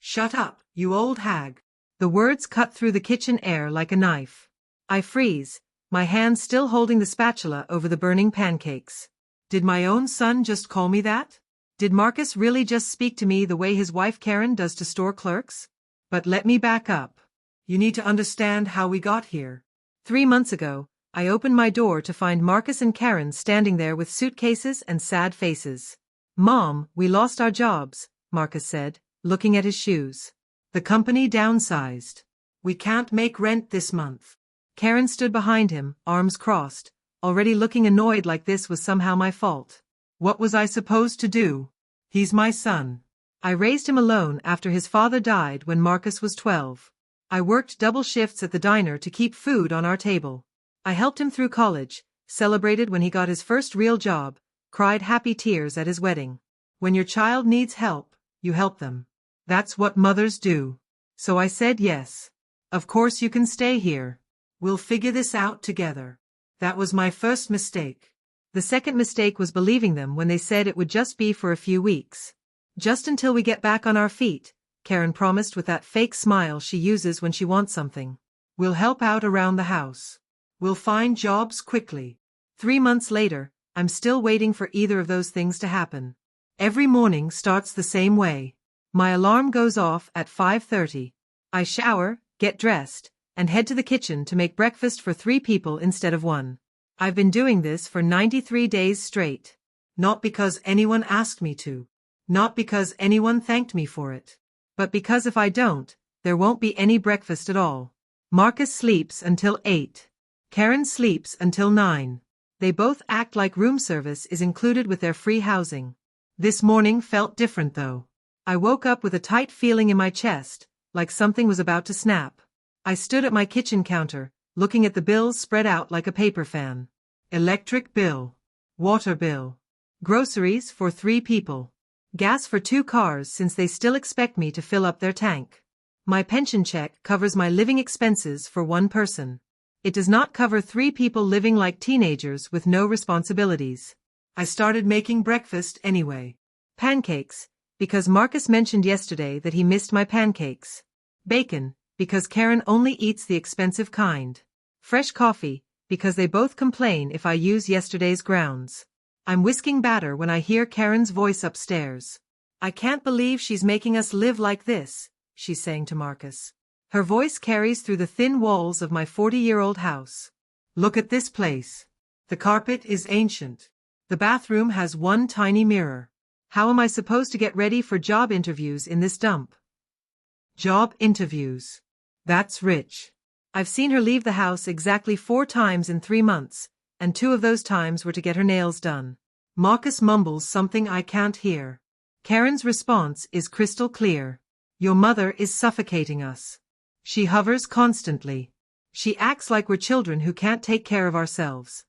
Shut up, you old hag. The words cut through the kitchen air like a knife. I freeze, my hand still holding the spatula over the burning pancakes. Did my own son just call me that? Did Marcus really just speak to me the way his wife Karen does to store clerks? But let me back up. You need to understand how we got here. 3 months ago, I opened my door to find Marcus and Karen standing there with suitcases and sad faces. Mom, we lost our jobs, Marcus said, looking at his shoes. The company downsized. We can't make rent this month. Karen stood behind him, arms crossed, already looking annoyed like this was somehow my fault. What was I supposed to do? He's my son. I raised him alone after his father died when Marcus was 12. I worked double shifts at the diner to keep food on our table. I helped him through college, celebrated when he got his first real job, cried happy tears at his wedding. When your child needs help, you help them. That's what mothers do. So I said yes. Of course you can stay here. We'll figure this out together. That was my first mistake. The second mistake was believing them when they said it would just be for a few weeks. Just until we get back on our feet, Karen promised with that fake smile she uses when she wants something. We'll help out around the house. We'll find jobs quickly. 3 months later, I'm still waiting for either of those things to happen. Every morning starts the same way. My alarm goes off at 5:30. I shower, get dressed, and head to the kitchen to make breakfast for 3 people instead of 1. I've been doing this for 93 days straight. Not because anyone asked me to. Not because anyone thanked me for it. But because if I don't, there won't be any breakfast at all. Marcus sleeps until 8. Karen sleeps until 9. They both act like room service is included with their free housing. This morning felt different though. I woke up with a tight feeling in my chest, like something was about to snap. I stood at my kitchen counter, looking at the bills spread out like a paper fan. Electric bill. Water bill. Groceries for 3 people. Gas for 2 cars since they still expect me to fill up their tank. My pension check covers my living expenses for 1 person. It does not cover 3 people living like teenagers with no responsibilities. I started making breakfast anyway. Pancakes, because Marcus mentioned yesterday that he missed my pancakes. Bacon, because Karen only eats the expensive kind. Fresh coffee, because they both complain if I use yesterday's grounds. I'm whisking batter when I hear Karen's voice upstairs. I can't believe she's making us live like this, she's saying to Marcus. Her voice carries through the thin walls of my 40-year-old house. Look at this place. The carpet is ancient. The bathroom has 1 tiny mirror. How am I supposed to get ready for job interviews in this dump? Job interviews. That's rich. I've seen her leave the house exactly 4 times in 3 months, and 2 of those times were to get her nails done. Marcus mumbles something I can't hear. Karen's response is crystal clear. Your mother is suffocating us. She hovers constantly. She acts like we're children who can't take care of ourselves.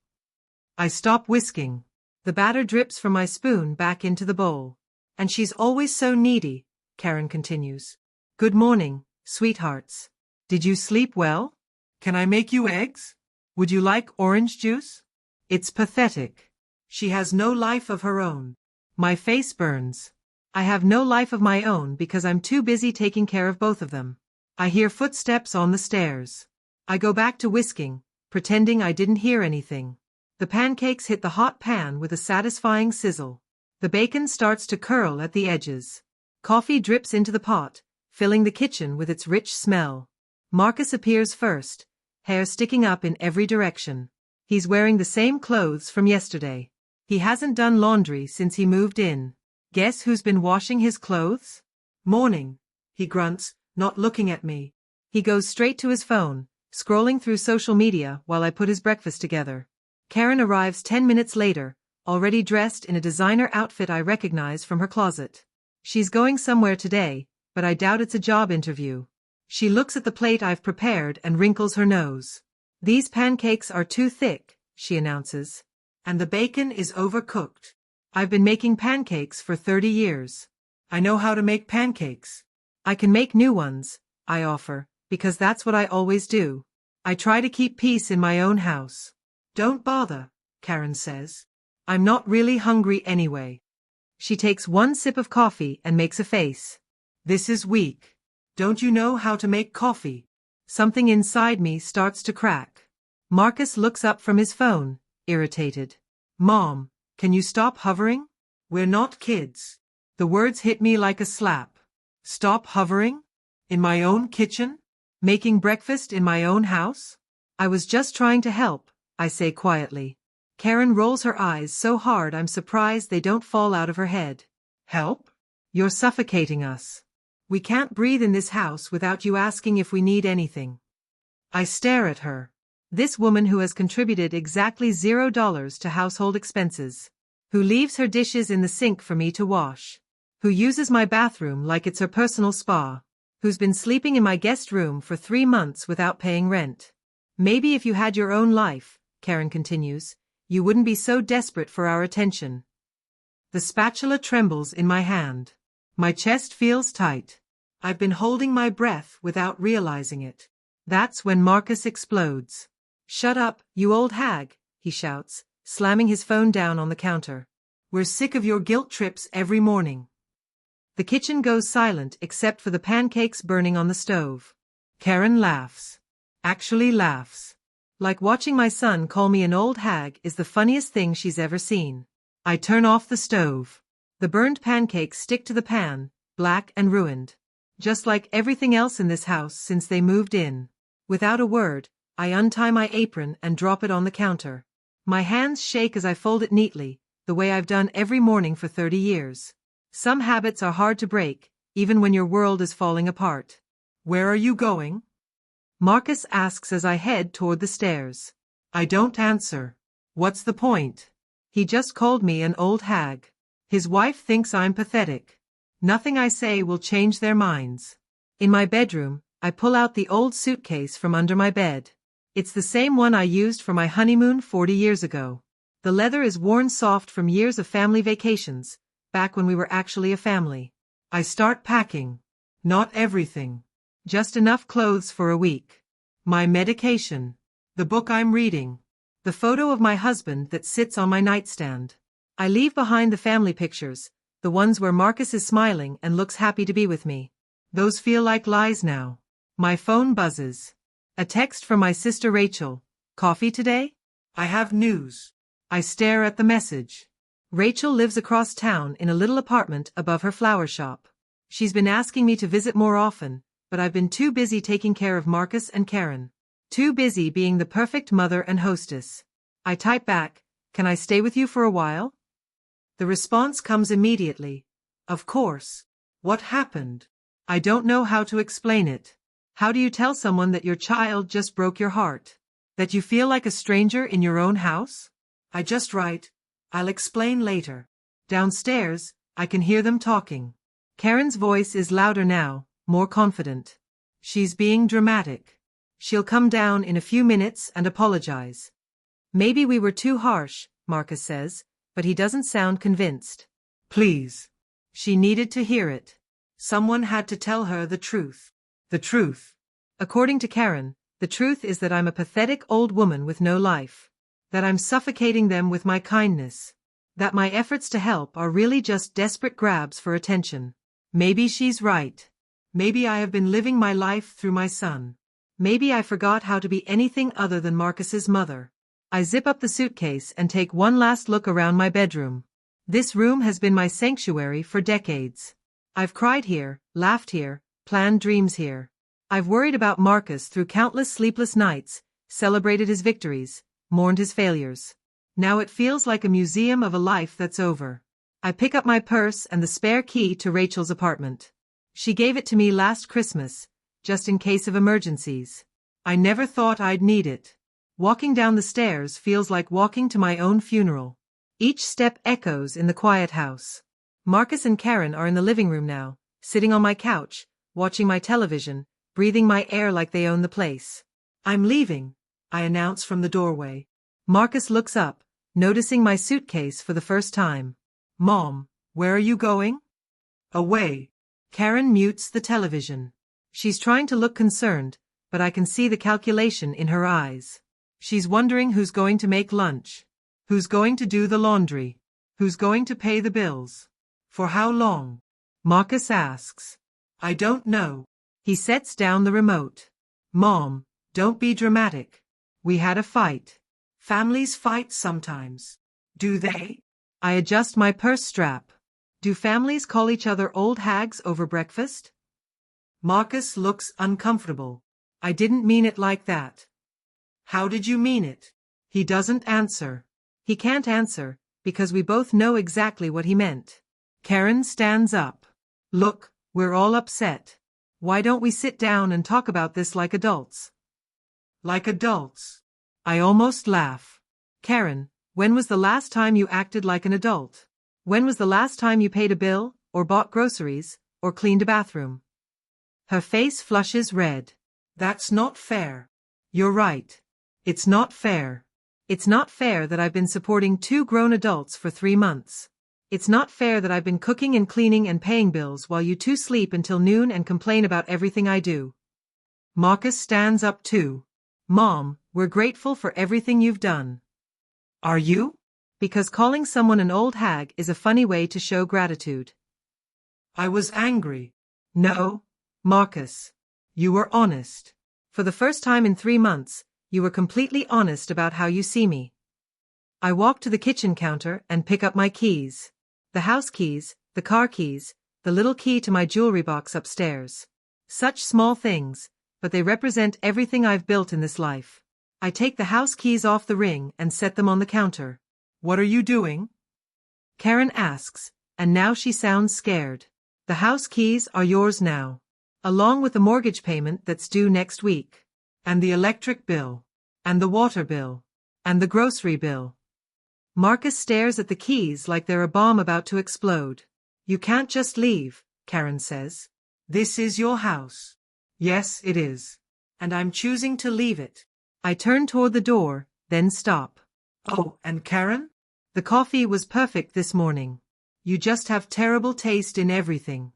I stop whisking. The batter drips from my spoon back into the bowl. And she's always so needy, Karen continues. Good morning, sweethearts. Did you sleep well? Can I make you eggs? Would you like orange juice? It's pathetic. She has no life of her own. My face burns. I have no life of my own because I'm too busy taking care of both of them. I hear footsteps on the stairs. I go back to whisking, pretending I didn't hear anything. The pancakes hit the hot pan with a satisfying sizzle. The bacon starts to curl at the edges. Coffee drips into the pot, filling the kitchen with its rich smell. Marcus appears first, hair sticking up in every direction. He's wearing the same clothes from yesterday. He hasn't done laundry since he moved in. Guess who's been washing his clothes? Morning, he grunts, not looking at me. He goes straight to his phone, scrolling through social media while I put his breakfast together. Karen arrives 10 minutes later, already dressed in a designer outfit I recognize from her closet. She's going somewhere today, but I doubt it's a job interview. She looks at the plate I've prepared and wrinkles her nose. These pancakes are too thick, she announces. And the bacon is overcooked. I've been making pancakes for 30 years. I know how to make pancakes. I can make new ones, I offer, because that's what I always do. I try to keep peace in my own house. Don't bother, Karen says. I'm not really hungry anyway. She takes 1 sip of coffee and makes a face. This is weak. Don't you know how to make coffee? Something inside me starts to crack. Marcus looks up from his phone, irritated. Mom, can you stop hovering? We're not kids. The words hit me like a slap. Stop hovering? In my own kitchen? Making breakfast in my own house? I was just trying to help, I say quietly. Karen rolls her eyes so hard I'm surprised they don't fall out of her head. Help? You're suffocating us. We can't breathe in this house without you asking if we need anything. I stare at her. This woman who has contributed exactly $0 to household expenses. Who leaves her dishes in the sink for me to wash. Who uses my bathroom like it's her personal spa. Who's been sleeping in my guest room for 3 months without paying rent. Maybe if you had your own life, Karen continues, you wouldn't be so desperate for our attention. The spatula trembles in my hand. My chest feels tight. I've been holding my breath without realizing it. That's when Marcus explodes. Shut up, you old hag, he shouts, slamming his phone down on the counter. We're sick of your guilt trips every morning. The kitchen goes silent except for the pancakes burning on the stove. Karen laughs. Actually laughs. Like watching my son call me an old hag is the funniest thing she's ever seen. I turn off the stove. The burned pancakes stick to the pan, black and ruined. Just like everything else in this house since they moved in. Without a word, I untie my apron and drop it on the counter. My hands shake as I fold it neatly, the way I've done every morning for 30 years. Some habits are hard to break, even when your world is falling apart. Where are you going? Marcus asks as I head toward the stairs. I don't answer. What's the point? He just called me an old hag. His wife thinks I'm pathetic. Nothing I say will change their minds. In my bedroom, I pull out the old suitcase from under my bed. It's the same one I used for my honeymoon 40 years ago. The leather is worn soft from years of family vacations, back when we were actually a family. I start packing. Not everything. Just enough clothes for a week. My medication. The book I'm reading. The photo of my husband that sits on my nightstand. I leave behind the family pictures, the ones where Marcus is smiling and looks happy to be with me. Those feel like lies now. My phone buzzes. A text from my sister Rachel. Coffee today? I have news. I stare at the message. Rachel lives across town in a little apartment above her flower shop. She's been asking me to visit more often, but I've been too busy taking care of Marcus and Karen. Too busy being the perfect mother and hostess. I type back, can I stay with you for a while? The response comes immediately. Of course. What happened? I don't know how to explain it. How do you tell someone that your child just broke your heart? That you feel like a stranger in your own house? I just write, I'll explain later. Downstairs, I can hear them talking. Karen's voice is louder now, more confident. She's being dramatic. She'll come down in a few minutes and apologize. Maybe we were too harsh, Marcus says, but he doesn't sound convinced. Please. She needed to hear it. Someone had to tell her the truth. The truth. According to Karen, the truth is that I'm a pathetic old woman with no life. That I'm suffocating them with my kindness. That my efforts to help are really just desperate grabs for attention. Maybe she's right. Maybe I have been living my life through my son. Maybe I forgot how to be anything other than Marcus's mother. I zip up the suitcase and take one last look around my bedroom. This room has been my sanctuary for decades. I've cried here, laughed here, planned dreams here. I've worried about Marcus through countless sleepless nights, celebrated his victories, mourned his failures. Now it feels like a museum of a life that's over. I pick up my purse and the spare key to Rachel's apartment. She gave it to me last Christmas, just in case of emergencies. I never thought I'd need it. Walking down the stairs feels like walking to my own funeral. Each step echoes in the quiet house. Marcus and Karen are in the living room now, sitting on my couch, watching my television, breathing my air like they own the place. I'm leaving, I announce from the doorway. Marcus looks up, noticing my suitcase for the first time. Mom, where are you going? Away. Karen mutes the television. She's trying to look concerned, but I can see the calculation in her eyes. She's wondering who's going to make lunch. Who's going to do the laundry? Who's going to pay the bills? For how long? Marcus asks. I don't know. He sets down the remote. Mom, don't be dramatic. We had a fight. Families fight sometimes. Do they? I adjust my purse strap. Do families call each other old hags over breakfast? Marcus looks uncomfortable. I didn't mean it like that. How did you mean it? He doesn't answer. He can't answer, because we both know exactly what he meant. Karen stands up. Look, we're all upset. Why don't we sit down and talk about this like adults? Like adults? I almost laugh. Karen, when was the last time you acted like an adult? When was the last time you paid a bill, or bought groceries, or cleaned a bathroom? Her face flushes red. That's not fair. You're right. It's not fair. It's not fair that I've been supporting 2 grown adults for 3 months. It's not fair that I've been cooking and cleaning and paying bills while you 2 sleep until noon and complain about everything I do. Marcus stands up too. Mom, we're grateful for everything you've done. Are you? Because calling someone an old hag is a funny way to show gratitude. I was angry. No, Marcus. You were honest. For the first time in 3 months, you were completely honest about how you see me. I walk to the kitchen counter and pick up my keys. The house keys, the car keys, the little key to my jewelry box upstairs. Such small things, but they represent everything I've built in this life. I take the house keys off the ring and set them on the counter. What are you doing? Karen asks, and now she sounds scared. The house keys are yours now, along with the mortgage payment that's due next week, and the electric bill, and the water bill, and the grocery bill. Marcus stares at the keys like they're a bomb about to explode. You can't just leave, Karen says. This is your house. Yes, it is. And I'm choosing to leave it. I turn toward the door, then stop. Oh, and Karen? The coffee was perfect this morning. You just have terrible taste in everything.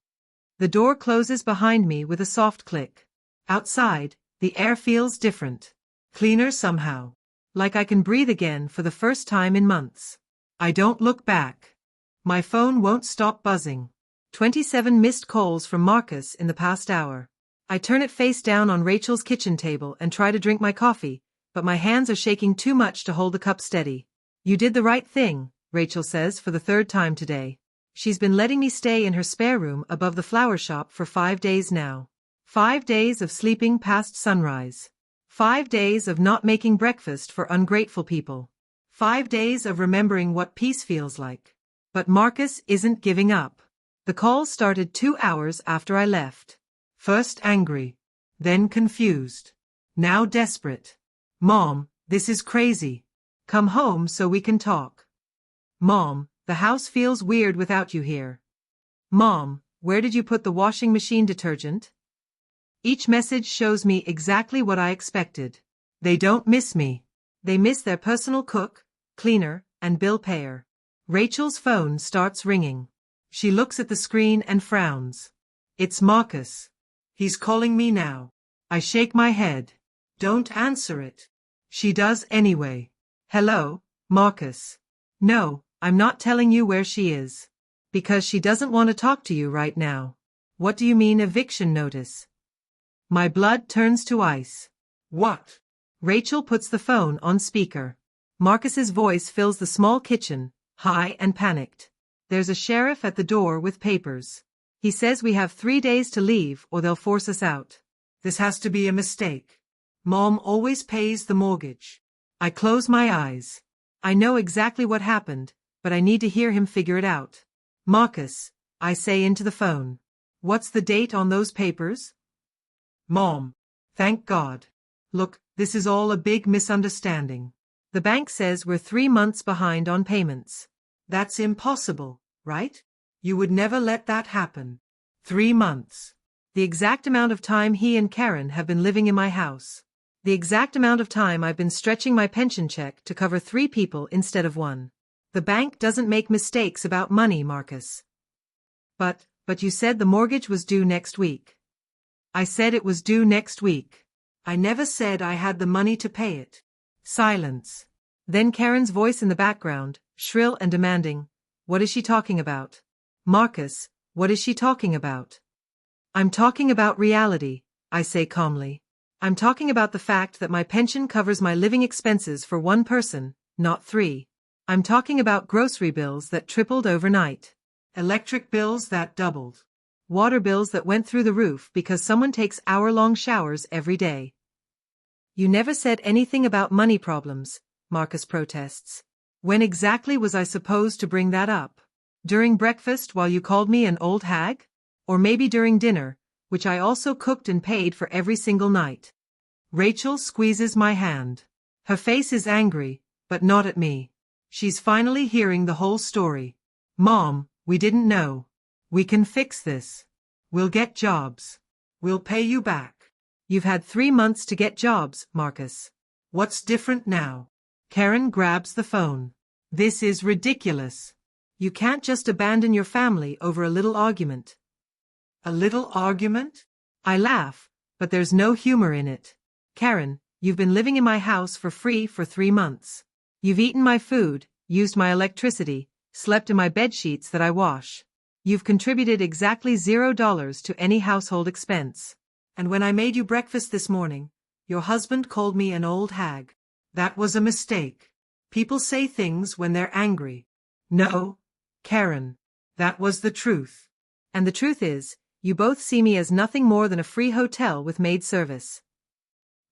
The door closes behind me with a soft click. Outside, the air feels different. Cleaner somehow. Like I can breathe again for the first time in months. I don't look back. My phone won't stop buzzing. 27 missed calls from Marcus in the past hour. I turn it face down on Rachel's kitchen table and try to drink my coffee, but my hands are shaking too much to hold the cup steady. You did the right thing, Rachel says for the 3rd time today. She's been letting me stay in her spare room above the flower shop for 5 days now. 5 days of sleeping past sunrise. 5 days of not making breakfast for ungrateful people. 5 days of remembering what peace feels like. But Marcus isn't giving up. The calls started 2 hours after I left. First angry, then confused, now desperate. Mom, this is crazy. Come home so we can talk. Mom, the house feels weird without you here. Mom, where did you put the washing machine detergent? Each message shows me exactly what I expected. They don't miss me. They miss their personal cook, cleaner, and bill payer. Rachel's phone starts ringing. She looks at the screen and frowns. It's Marcus. He's calling me now. I shake my head. Don't answer it. She does anyway. Hello, Marcus. No, I'm not telling you where she is. Because she doesn't want to talk to you right now. What do you mean eviction notice? My blood turns to ice. What? Rachel puts the phone on speaker. Marcus's voice fills the small kitchen, high and panicked. There's a sheriff at the door with papers. He says we have 3 days to leave or they'll force us out. This has to be a mistake. Mom always pays the mortgage. I close my eyes. I know exactly what happened, but I need to hear him figure it out. Marcus, I say into the phone. What's the date on those papers? Mom. Thank God. Look, this is all a big misunderstanding. The bank says we're 3 months behind on payments. That's impossible, right? You would never let that happen. 3 months. The exact amount of time he and Karen have been living in my house. The exact amount of time I've been stretching my pension check to cover 3 people instead of 1. The bank doesn't make mistakes about money, Marcus. But you said the mortgage was due next week. I said it was due next week. I never said I had the money to pay it. Silence. Then Karen's voice in the background, shrill and demanding. What is she talking about? Marcus, what is she talking about? I'm talking about reality, I say calmly. I'm talking about the fact that my pension covers my living expenses for one person, not three. I'm talking about grocery bills that tripled overnight. Electric bills that doubled. Water bills that went through the roof because someone takes hour-long showers every day. You never said anything about money problems, Marcus protests. When exactly was I supposed to bring that up? During breakfast while you called me an old hag? Or maybe during dinner, which I also cooked and paid for every single night. Rachel squeezes my hand. Her face is angry, but not at me. She's finally hearing the whole story. Mom, we didn't know. We can fix this. We'll get jobs. We'll pay you back. You've had 3 months to get jobs, Marcus. What's different now? Karen grabs the phone. This is ridiculous. You can't just abandon your family over a little argument. A little argument? I laugh, but there's no humor in it. Karen, you've been living in my house for free for 3 months. You've eaten my food, used my electricity, slept in my bedsheets that I wash. You've contributed exactly $0 to any household expense. And when I made you breakfast this morning, your husband called me an old hag. That was a mistake. People say things when they're angry. No, Karen, that was the truth. And the truth is, you both see me as nothing more than a free hotel with maid service.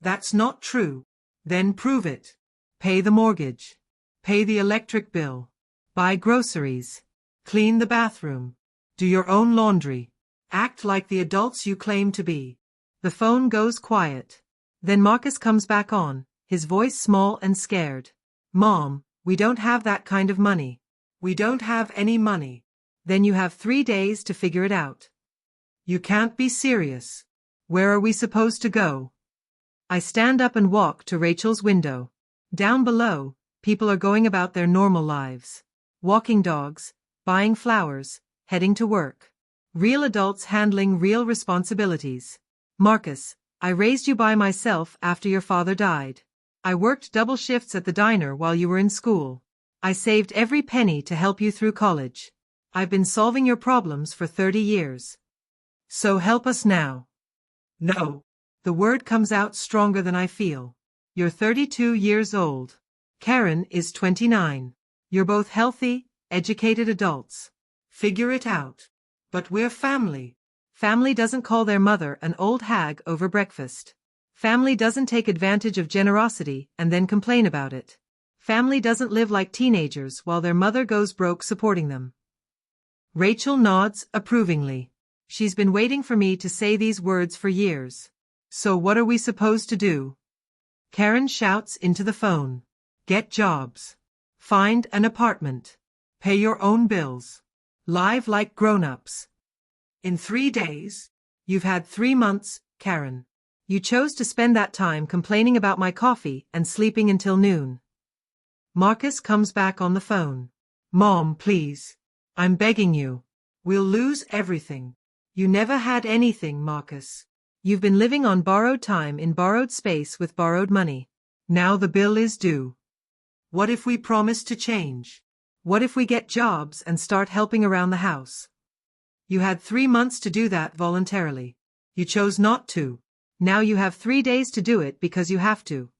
That's not true. Then prove it. Pay the mortgage. Pay the electric bill. Buy groceries. Clean the bathroom. Do your own laundry. Act like the adults you claim to be. The phone goes quiet. Then Marcus comes back on, his voice small and scared. Mom, we don't have that kind of money. We don't have any money. Then you have 3 days to figure it out. You can't be serious. Where are we supposed to go? I stand up and walk to Rachel's window. Down below, people are going about their normal lives. Walking dogs, buying flowers, heading to work. Real adults handling real responsibilities. Marcus, I raised you by myself after your father died. I worked double shifts at the diner while you were in school. I saved every penny to help you through college. I've been solving your problems for 30 years. So help us now. No. The word comes out stronger than I feel. You're 32 years old. Karen is 29. You're both healthy, educated adults. Figure it out. But we're family. Family doesn't call their mother an old hag over breakfast. Family doesn't take advantage of generosity and then complain about it. Family doesn't live like teenagers while their mother goes broke supporting them. Rachel nods approvingly. She's been waiting for me to say these words for years. So what are we supposed to do? Karen shouts into the phone. Get jobs. Find an apartment. Pay your own bills. Live like grown-ups. In 3 days? You've had 3 months, Karen. You chose to spend that time complaining about my coffee and sleeping until noon. Marcus comes back on the phone. Mom, please. I'm begging you. We'll lose everything. You never had anything, Marcus. You've been living on borrowed time in borrowed space with borrowed money. Now the bill is due. What if we promise to change? What if we get jobs and start helping around the house? You had 3 months to do that voluntarily. You chose not to. Now you have 3 days to do it because you have to.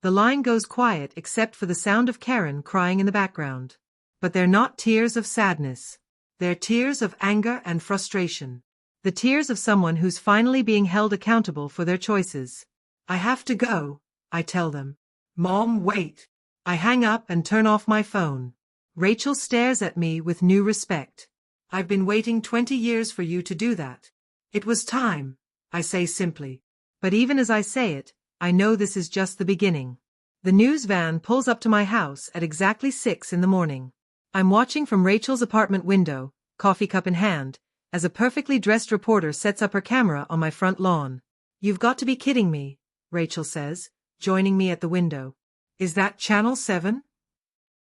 The line goes quiet except for the sound of Karen crying in the background. But they're not tears of sadness. They're tears of anger and frustration. The tears of someone who's finally being held accountable for their choices. I have to go, I tell them. Mom, wait. I hang up and turn off my phone. Rachel stares at me with new respect. I've been waiting 20 years for you to do that. It was time, I say simply. But even as I say it, I know this is just the beginning. The news van pulls up to my house at exactly 6 in the morning. I'm watching from Rachel's apartment window, coffee cup in hand, as a perfectly dressed reporter sets up her camera on my front lawn. You've got to be kidding me, Rachel says, joining me at the window. Is that Channel 7?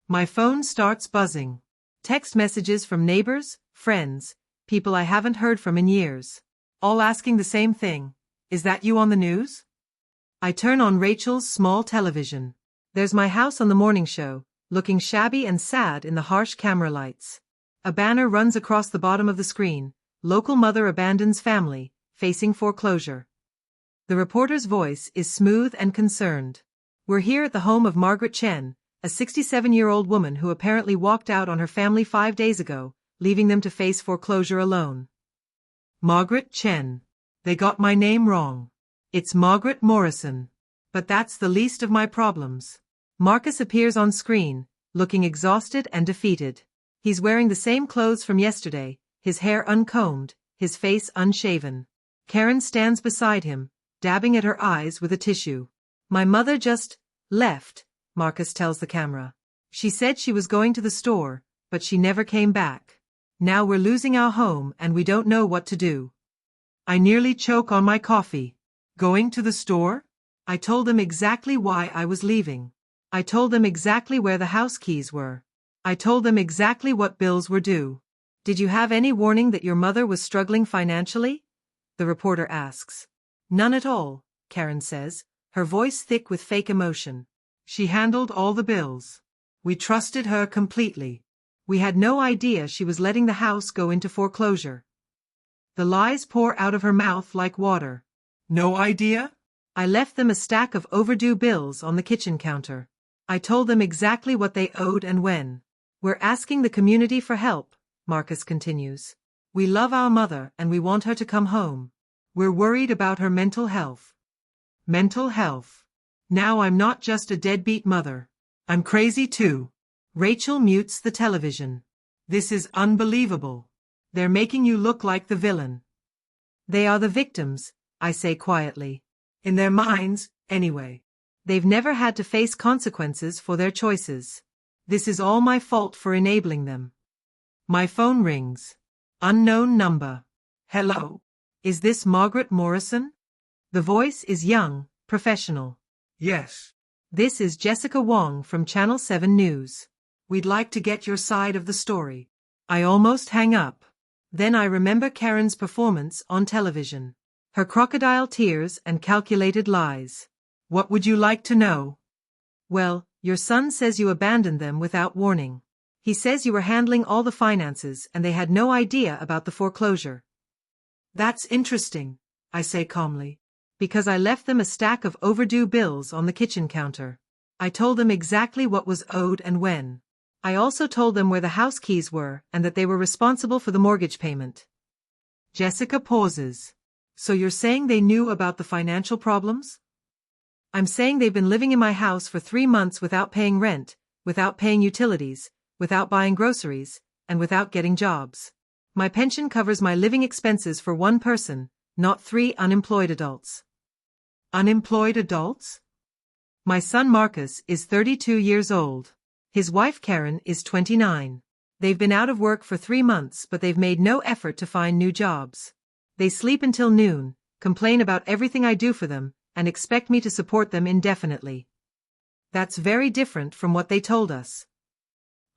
My phone starts buzzing. Text messages from neighbors, friends, people I haven't heard from in years. All asking the same thing. Is that you on the news? I turn on Rachel's small television. There's my house on the morning show, looking shabby and sad in the harsh camera lights. A banner runs across the bottom of the screen, Local mother abandons family, facing foreclosure. The reporter's voice is smooth and concerned. We're here at the home of Margaret Chen, a 67-year-old woman who apparently walked out on her family 5 days ago, leaving them to face foreclosure alone. Margaret Chen. They got my name wrong. It's Margaret Morrison. But that's the least of my problems. Marcus appears on screen, looking exhausted and defeated. He's wearing the same clothes from yesterday, his hair uncombed, his face unshaven. Karen stands beside him, dabbing at her eyes with a tissue. My mother just left, Marcus tells the camera. She said she was going to the store, but she never came back. Now we're losing our home and we don't know what to do. I nearly choke on my coffee. Going to the store? I told them exactly why I was leaving. I told them exactly where the house keys were. I told them exactly what bills were due. Did you have any warning that your mother was struggling financially? The reporter asks. None at all, Karen says, her voice thick with fake emotion. She handled all the bills. We trusted her completely. We had no idea she was letting the house go into foreclosure. The lies pour out of her mouth like water. No idea? I left them a stack of overdue bills on the kitchen counter. I told them exactly what they owed and when. We're asking the community for help, Marcus continues. We love our mother and we want her to come home. We're worried about her mental health. Mental health. Now I'm not just a deadbeat mother. I'm crazy too. Rachel mutes the television. This is unbelievable. They're making you look like the villain. They are the victims, I say quietly. In their minds, anyway. They've never had to face consequences for their choices. This is all my fault for enabling them. My phone rings. Unknown number. Hello. Is this Margaret Morrison? The voice is young, professional. Yes. This is Jessica Wong from Channel 7 News. We'd like to get your side of the story. I almost hang up. Then I remember Karen's performance on television. Her crocodile tears and calculated lies. What would you like to know? Well, your son says you abandoned them without warning. He says you were handling all the finances and they had no idea about the foreclosure. That's interesting, I say calmly. Because I left them a stack of overdue bills on the kitchen counter. I told them exactly what was owed and when. I also told them where the house keys were and that they were responsible for the mortgage payment. Jessica pauses. So you're saying they knew about the financial problems? I'm saying they've been living in my house for 3 months without paying rent, without paying utilities, without buying groceries, and without getting jobs. My pension covers my living expenses for one person, not 3 unemployed adults. Unemployed adults? My son Marcus is 32 years old. His wife Karen is 29. They've been out of work for 3 months but they've made no effort to find new jobs. They sleep until noon, complain about everything I do for them, and expect me to support them indefinitely. That's very different from what they told us.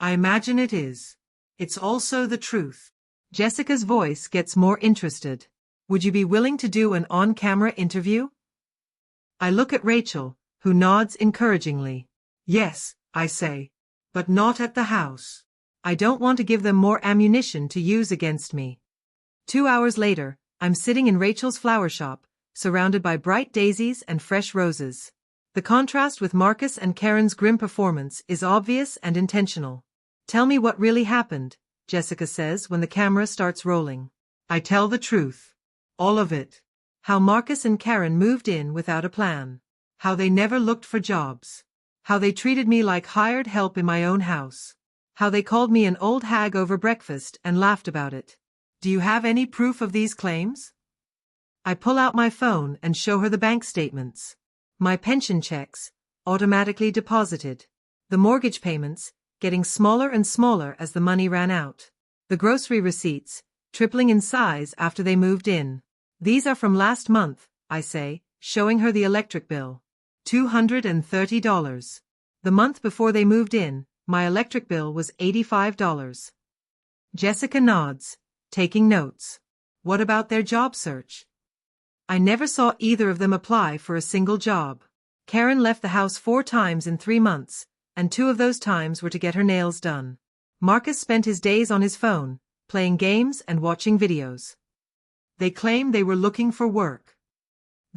I imagine it is. It's also the truth. Jessica's voice gets more interested. Would you be willing to do an on-camera interview? I look at Rachel, who nods encouragingly. Yes, I say. But not at the house. I don't want to give them more ammunition to use against me. 2 hours later, I'm sitting in Rachel's flower shop, surrounded by bright daisies and fresh roses. The contrast with Marcus and Karen's grim performance is obvious and intentional. Tell me what really happened, Jessica says when the camera starts rolling. I tell the truth. All of it. How Marcus and Karen moved in without a plan. How they never looked for jobs. How they treated me like hired help in my own house. How they called me an old hag over breakfast and laughed about it. Do you have any proof of these claims? I pull out my phone and show her the bank statements. My pension checks, automatically deposited. The mortgage payments, getting smaller and smaller as the money ran out. The grocery receipts, tripling in size after they moved in. These are from last month, I say, showing her the electric bill. $230. The month before they moved in, my electric bill was $85. Jessica nods, taking notes. What about their job search? I never saw either of them apply for a single job. Karen left the house 4 times in 3 months, and 2 of those times were to get her nails done. Marcus spent his days on his phone, playing games and watching videos. They claim they were looking for work.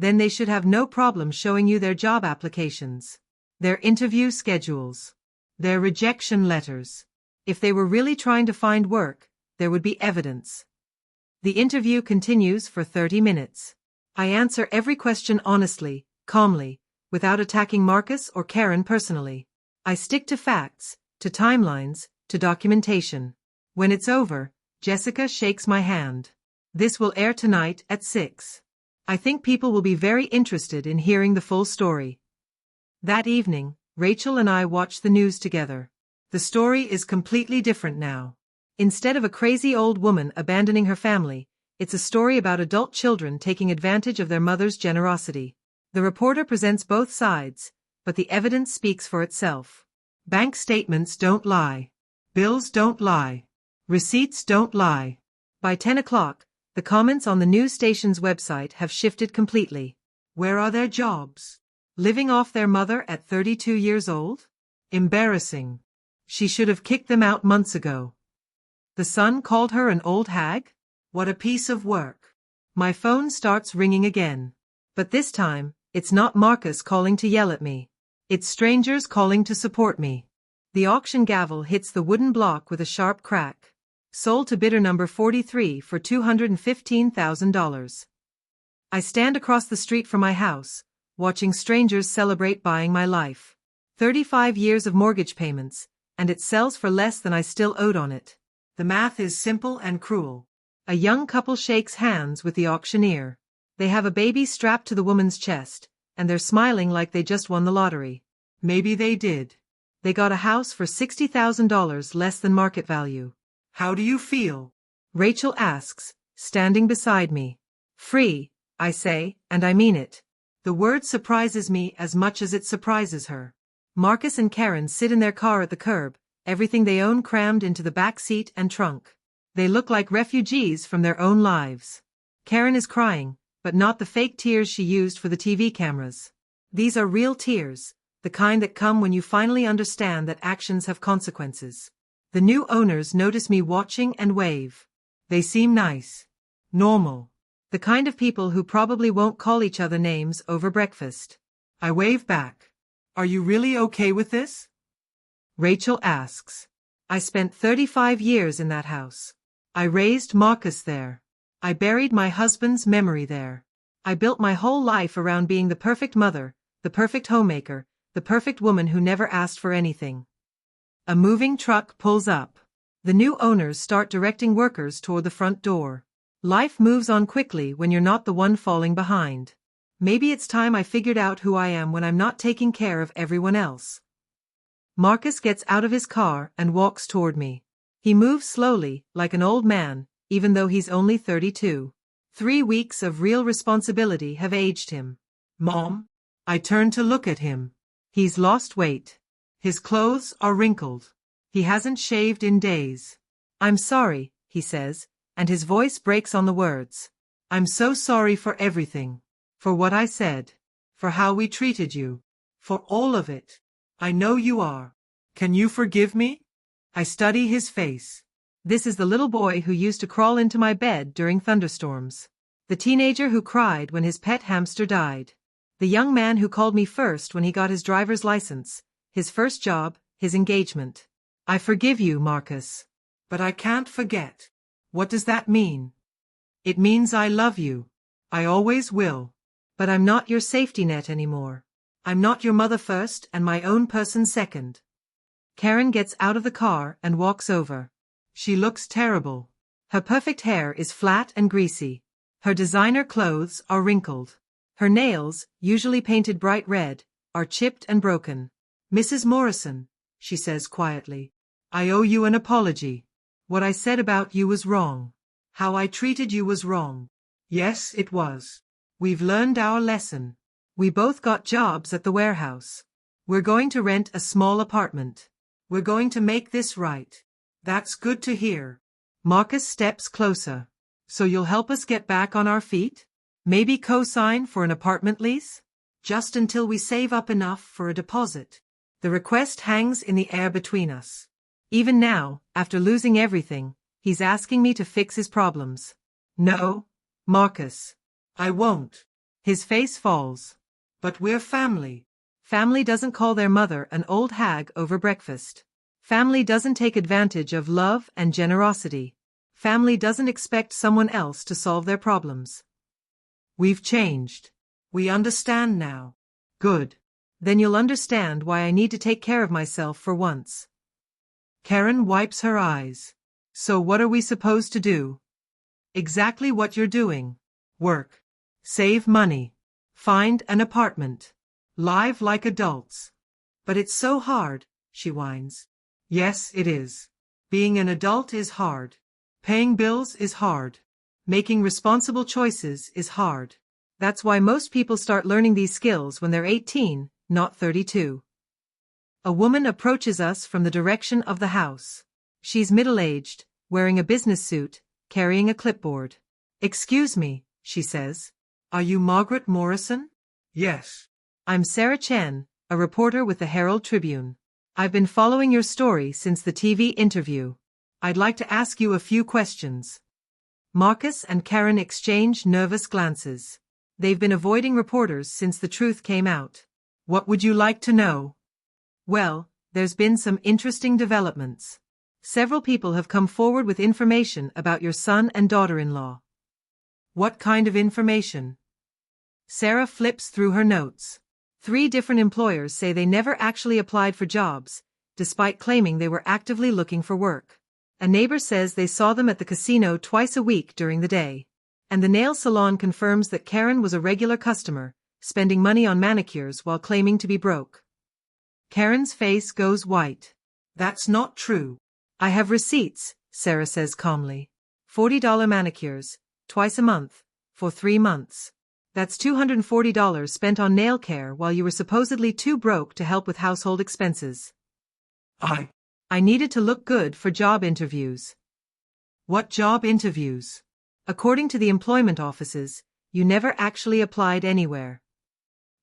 Then they should have no problem showing you their job applications, their interview schedules, their rejection letters. If they were really trying to find work, there would be evidence. The interview continues for 30 minutes. I answer every question honestly, calmly, without attacking Marcus or Karen personally. I stick to facts, to timelines, to documentation. When it's over, Jessica shakes my hand. This will air tonight at 6. I think people will be very interested in hearing the full story. That evening, Rachel and I watch the news together. The story is completely different now. Instead of a crazy old woman abandoning her family, it's a story about adult children taking advantage of their mother's generosity. The reporter presents both sides, but the evidence speaks for itself. Bank statements don't lie. Bills don't lie. Receipts don't lie. By 10 o'clock, the comments on the news station's website have shifted completely. Where are their jobs? Living off their mother at 32 years old? Embarrassing. She should have kicked them out months ago. The Sun called her an old hag? What a piece of work. My phone starts ringing again. But this time, it's not Marcus calling to yell at me. It's strangers calling to support me. The auction gavel hits the wooden block with a sharp crack. Sold to bidder number 43 for $215,000. I stand across the street from my house, watching strangers celebrate buying my life. 35 years of mortgage payments, and it sells for less than I still owed on it. The math is simple and cruel. A young couple shakes hands with the auctioneer. They have a baby strapped to the woman's chest, and they're smiling like they just won the lottery. Maybe they did. They got a house for $60,000 less than market value. How do you feel? Rachel asks, standing beside me. Free, I say, and I mean it. The word surprises me as much as it surprises her. Marcus and Karen sit in their car at the curb, everything they own crammed into the back seat and trunk. They look like refugees from their own lives. Karen is crying, but not the fake tears she used for the TV cameras. These are real tears, the kind that come when you finally understand that actions have consequences. The new owners notice me watching and wave. They seem nice. Normal. The kind of people who probably won't call each other names over breakfast. I wave back. Are you really okay with this? Rachel asks. I spent 35 years in that house. I raised Marcus there. I buried my husband's memory there. I built my whole life around being the perfect mother, the perfect homemaker, the perfect woman who never asked for anything. A moving truck pulls up. The new owners start directing workers toward the front door. Life moves on quickly when you're not the one falling behind. Maybe it's time I figured out who I am when I'm not taking care of everyone else. Marcus gets out of his car and walks toward me. He moves slowly, like an old man, even though he's only 32. 3 weeks of real responsibility have aged him. Mom? I turn to look at him. He's lost weight. His clothes are wrinkled. He hasn't shaved in days. I'm sorry, he says, and his voice breaks on the words. I'm so sorry for everything. For what I said. For how we treated you. For all of it. I know you are. Can you forgive me? I study his face. This is the little boy who used to crawl into my bed during thunderstorms. The teenager who cried when his pet hamster died. The young man who called me first when he got his driver's license, his first job, his engagement. I forgive you, Marcus. But I can't forget. What does that mean? It means I love you. I always will. But I'm not your safety net anymore. I'm not your mother first and my own person second. Karen gets out of the car and walks over. She looks terrible. Her perfect hair is flat and greasy. Her designer clothes are wrinkled. Her nails, usually painted bright red, are chipped and broken. Mrs. Morrison, she says quietly, I owe you an apology. What I said about you was wrong. How I treated you was wrong. Yes, it was. We've learned our lesson. We both got jobs at the warehouse. We're going to rent a small apartment. We're going to make this right. That's good to hear. Marcus steps closer. So you'll help us get back on our feet? Maybe co-sign for an apartment lease? Just until we save up enough for a deposit. The request hangs in the air between us. Even now, after losing everything, He's asking me to fix his problems. No, Marcus. I won't. His face falls. But we're family. Family doesn't call their mother an old hag over breakfast. Family doesn't take advantage of love and generosity. Family doesn't expect someone else to solve their problems. We've changed. We understand now. Good. Then you'll understand why I need to take care of myself for once. Karen wipes her eyes. So what are we supposed to do? Exactly what you're doing. Work. Save money. Find an apartment. Live like adults. But it's so hard, she whines. Yes, it is. Being an adult is hard. Paying bills is hard. Making responsible choices is hard. That's why most people start learning these skills when they're 18, not 32. A woman approaches us from the direction of the house. She's middle-aged, wearing a business suit, carrying a clipboard. Excuse me, she says. Are you Margaret Morrison? Yes. I'm Sarah Chen, a reporter with the Herald Tribune. I've been following your story since the TV interview. I'd like to ask you a few questions. Marcus and Karen exchange nervous glances. They've been avoiding reporters since the truth came out. What would you like to know? Well, there's been some interesting developments. Several people have come forward with information about your son and daughter-in-law. What kind of information? Sarah flips through her notes. 3 different employers say they never actually applied for jobs, despite claiming they were actively looking for work. A neighbor says they saw them at the casino twice a week during the day. And the nail salon confirms that Karen was a regular customer, spending money on manicures while claiming to be broke. Karen's face goes white. That's not true. I have receipts, Sarah says calmly. $40 manicures, twice a month, for 3 months. That's $240 spent on nail care while you were supposedly too broke to help with household expenses. I needed to look good for job interviews. What job interviews? According to the employment offices, you never actually applied anywhere.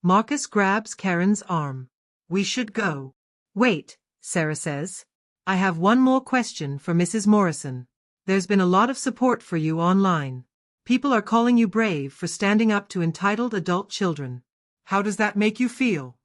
Marcus grabs Karen's arm. We should go. Wait, Sarah says. I have one more question for Mrs. Morrison. There's been a lot of support for you online. People are calling you brave for standing up to entitled adult children. How does that make you feel?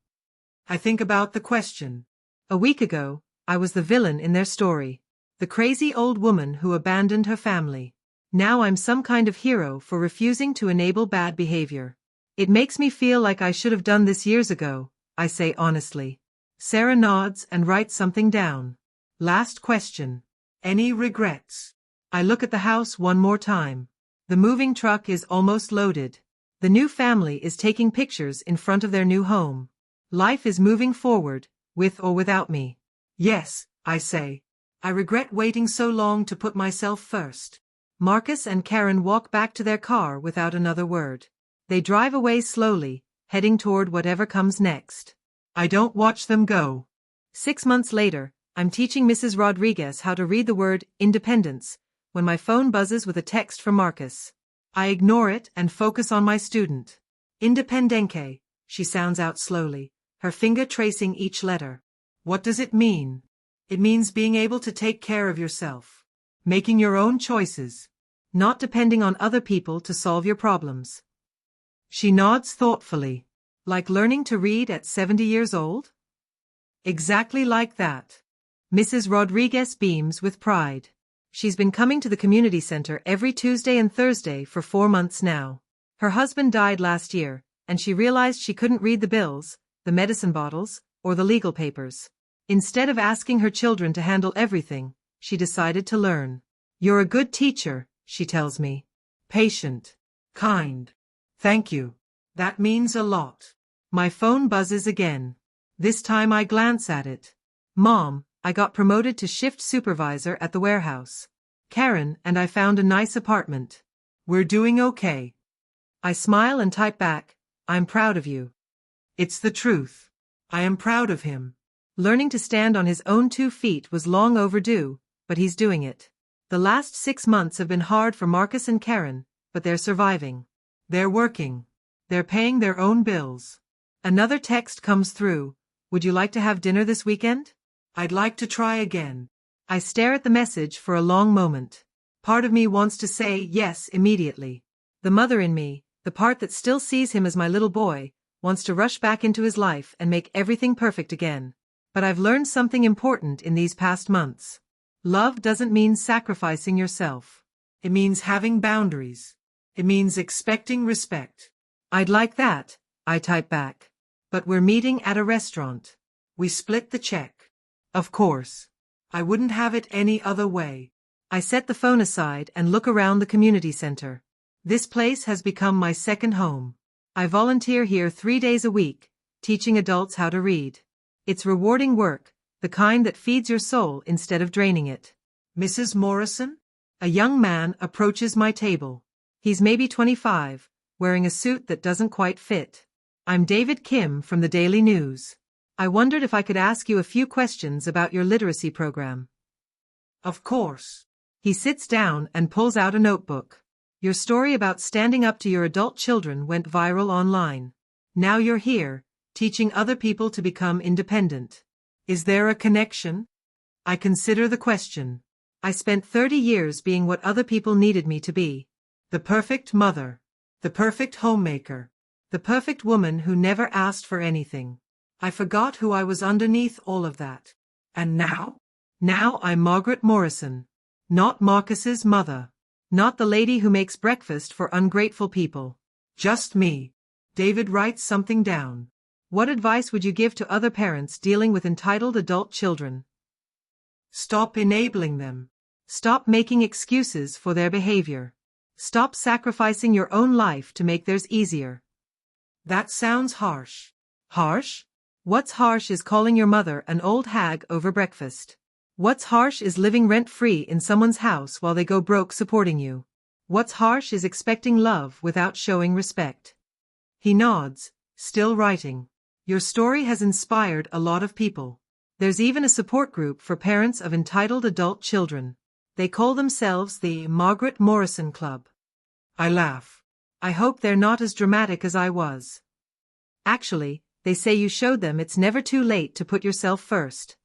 I think about the question. A week ago, I was the villain in their story. The crazy old woman who abandoned her family. Now I'm some kind of hero for refusing to enable bad behavior. It makes me feel like I should have done this years ago, I say honestly. Sarah nods and writes something down. Last question. Any regrets? I look at the house one more time. The moving truck is almost loaded. The new family is taking pictures in front of their new home. Life is moving forward, with or without me. Yes, I say. I regret waiting so long to put myself first. Marcus and Karen walk back to their car without another word. They drive away slowly, heading toward whatever comes next. I don't watch them go. 6 months later, I'm teaching Mrs. Rodriguez how to read the word independence when my phone buzzes with a text from Marcus. I ignore it and focus on my student. Independenque, she sounds out slowly, her finger tracing each letter. What does it mean? It means being able to take care of yourself. Making your own choices. Not depending on other people to solve your problems. She nods thoughtfully. Like learning to read at 70 years old? Exactly like that. Mrs. Rodriguez beams with pride. She's been coming to the community center every Tuesday and Thursday for 4 months now. Her husband died last year, and she realized she couldn't read the bills, the medicine bottles, or the legal papers. Instead of asking her children to handle everything, she decided to learn. You're a good teacher, she tells me. Patient. Kind. Thank you. That means a lot. My phone buzzes again. This time I glance at it. Mom, I got promoted to shift supervisor at the warehouse. Karen and I found a nice apartment. We're doing okay. I smile and type back, I'm proud of you. It's the truth. I am proud of him. Learning to stand on his own 2 feet was long overdue, but he's doing it. The last 6 months have been hard for Marcus and Karen, but they're surviving. They're working. They're paying their own bills. Another text comes through. Would you like to have dinner this weekend? I'd like to try again. I stare at the message for a long moment. Part of me wants to say yes immediately. The mother in me, the part that still sees him as my little boy, wants to rush back into his life and make everything perfect again. But I've learned something important in these past months. Love doesn't mean sacrificing yourself. It means having boundaries. It means expecting respect. I'd like that, I type back. But we're meeting at a restaurant. We split the check. Of course. I wouldn't have it any other way. I set the phone aside and look around the community center. This place has become my second home. I volunteer here 3 days a week, teaching adults how to read. It's rewarding work, the kind that feeds your soul instead of draining it. Mrs. Morrison? A young man approaches my table. He's maybe 25, wearing a suit that doesn't quite fit. I'm David Kim from the Daily News. I wondered if I could ask you a few questions about your literacy program. Of course. He sits down and pulls out a notebook. Your story about standing up to your adult children went viral online. Now you're here, teaching other people to become independent. Is there a connection? I consider the question. I spent 30 years being what other people needed me to be. The perfect mother. The perfect homemaker. The perfect woman who never asked for anything. I forgot who I was underneath all of that. And now? Now I'm Margaret Morrison. Not Marcus's mother. Not the lady who makes breakfast for ungrateful people. Just me. David writes something down. What advice would you give to other parents dealing with entitled adult children? Stop enabling them. Stop making excuses for their behavior. Stop sacrificing your own life to make theirs easier. That sounds harsh. Harsh? What's harsh is calling your mother an old hag over breakfast. What's harsh is living rent-free in someone's house while they go broke supporting you. What's harsh is expecting love without showing respect. He nods, still writing. Your story has inspired a lot of people. There's even a support group for parents of entitled adult children. They call themselves the Margaret Morrison Club. I laugh. I hope they're not as dramatic as I was. Actually, they say you showed them it's never too late to put yourself first.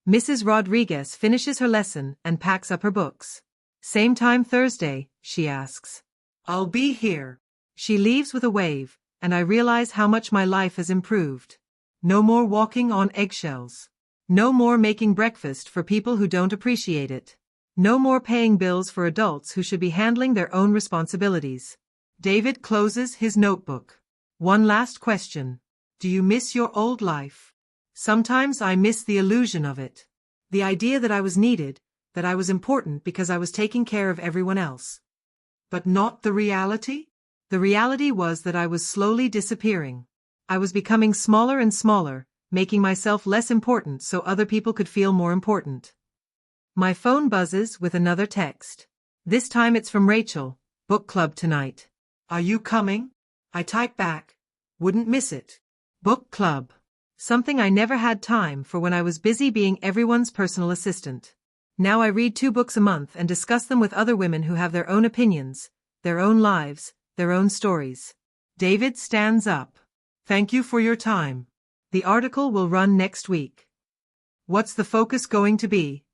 Mrs. Rodriguez finishes her lesson and packs up her books. Same time Thursday, she asks. I'll be here. She leaves with a wave, and I realize how much my life has improved. No more walking on eggshells. No more making breakfast for people who don't appreciate it. No more paying bills for adults who should be handling their own responsibilities. David closes his notebook. One last question. Do you miss your old life? Sometimes I miss the illusion of it. The idea that I was needed, that I was important because I was taking care of everyone else. But not the reality? The reality was that I was slowly disappearing. I was becoming smaller and smaller, making myself less important so other people could feel more important. My phone buzzes with another text. This time it's from Rachel, book club tonight. Are you coming? I type back. Wouldn't miss it. Book club. Something I never had time for when I was busy being everyone's personal assistant. Now I read 2 books a month and discuss them with other women who have their own opinions, their own lives, their own stories. David stands up. Thank you for your time. The article will run next week. What's the focus going to be?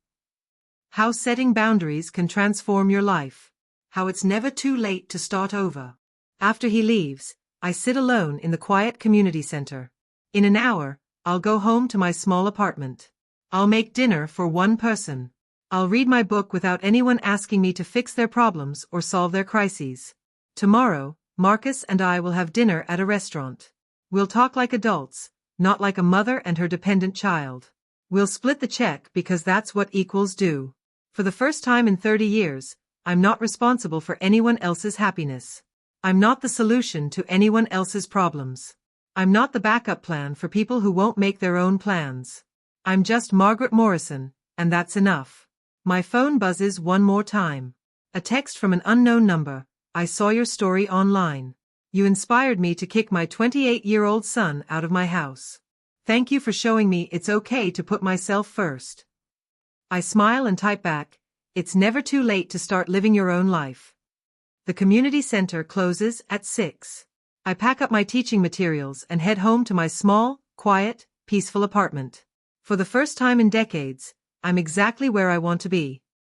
How setting boundaries can transform your life. How it's never too late to start over. After he leaves, I sit alone in the quiet community center. In an hour, I'll go home to my small apartment. I'll make dinner for one person. I'll read my book without anyone asking me to fix their problems or solve their crises. Tomorrow, Marcus and I will have dinner at a restaurant. We'll talk like adults, not like a mother and her dependent child. We'll split the check because that's what equals do. For the first time in 30 years, I'm not responsible for anyone else's happiness. I'm not the solution to anyone else's problems. I'm not the backup plan for people who won't make their own plans. I'm just Margaret Morrison, and that's enough. My phone buzzes one more time. A text from an unknown number. I saw your story online. You inspired me to kick my 28-year-old son out of my house. Thank you for showing me it's okay to put myself first. I smile and type back, it's never too late to start living your own life. The community center closes at 6. I pack up my teaching materials and head home to my small, quiet, peaceful apartment. For the first time in decades, I'm exactly where I want to be.